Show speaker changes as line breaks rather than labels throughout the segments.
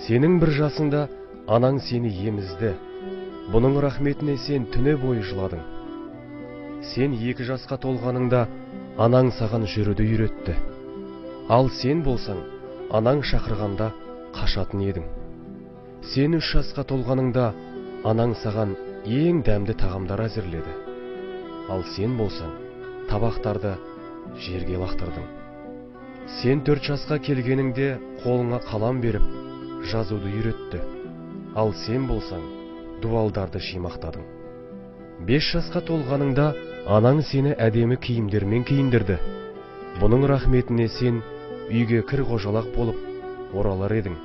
Сенің бір жасыңда анаң сені емізді. Бұның рахметіне сен түні бойы жыладың. Сен 2 жасқа толғаныңда анаң саған жүруді үйретті. Ал сен болсаң, анаң шақырғанда қашатын едің. Сен 3 жасқа толғаныңда анаң саған ең дәмді тағамдар әзірледі. Ал сен болсаң, табақтарды жерге лақтырдың. Сен 4 жасқа келгеніңде қолыңа қалам беріп, жазуды үйретті. Ал сен болсаң, дуалдарды шимақтадың. 5 жасқа толғаныңда анаң сені әдемі киімдермен киіндірді. Бұның рахметіне сен үйге кір-қожалақ болып оралар едің.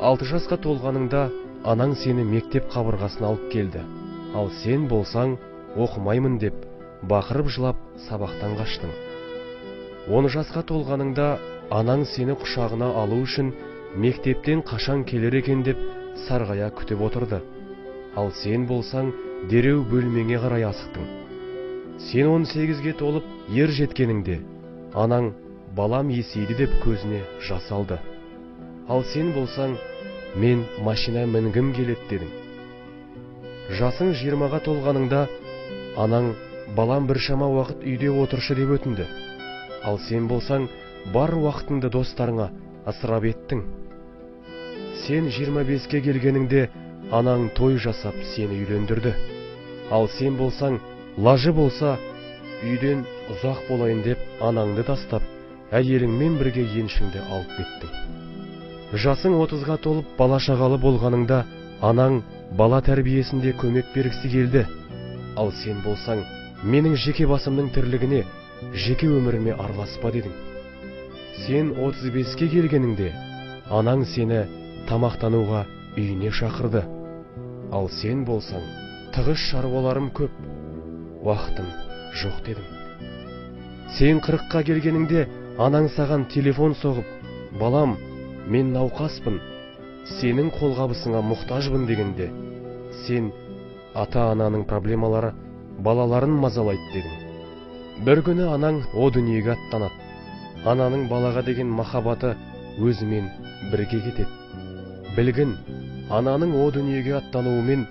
6 жасқа толғаныңда анаң сені мектеп қабырғасына алып келді. Ал сен болсаң, оқымаймын деп, бақырып жылап сабақтан қаштың. 10 жасқа толғаныңда анаң сені құшағына алу үшін мектептен қашан келер екен деп сарғая күтіп отырды. Ал сен болсаң, дереу бөлмеңе қарай асықтың. Сен 18-ге толып ер жеткеніңде анаң балам есейді деп көзіне жас алды. Ал сен болсаң, мен машина мінгім келеді дедің. Жасың 20-ға толғаныңда анаң балам біршама уақыт үйде отыршы деп өтінді. Ал сен болсаң, бар уақытыңды достарыңа ысырап еттің. Сен 25-ке келгеніңде анаң той жасап сені үйлендірді. Ал сен болсаң, лажы болса, үйден ұзақ болайын деп анаңды тастап, әйеліңмен бірге еншіңді алып кеттің. Жасың 30-ға толып бала шағалы болғаныңда анаң бала тәрбиесінде көмек бергісі келді. Ал сен болсаң, менің жеке басымның тірлігіне, жеке өміріме араласпа дедің. Сен 35-ке келгеніңде анаң сені тамақтануға үйіне шақырды. Ал сен болсаң, тығыз шаруаларым көп, уақытым жоқ дедің. Сен 40-қа келгеніңде анаң саған телефон соғып, балам, мен науқаспын, сенің қолғабысыңа мұқтажбын дегенде, сен ата-ананың проблемалары балаларын мазалайды дедің. Бір күні анаң о дүниеге аттанады. Ананың балаға деген махаббаты өзімен бірге кетеді. Білгін, ананың о дүниеге аттануымен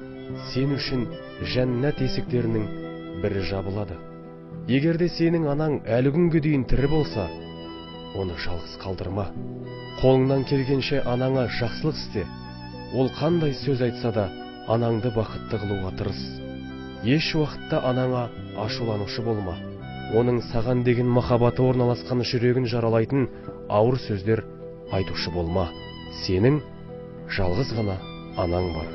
сен үшін жәннат есіктерінің бірі жабылады. Егерде сенің анаң әлі күнге дейін тірі болса, оны жалғыз қалдырма. Қолыңнан келгенше анаңа жақсылық істе. Ол қандай сөз айтса да, анаңды бақытты қылуға тырыс. Еш уақытта анаңа ашуланушы болма. Оның саған деген махаббаты орналасқан жүрегін жаралайтын ауыр сөздер айтушы болма. Сенің жалғыз ғана анаң бар.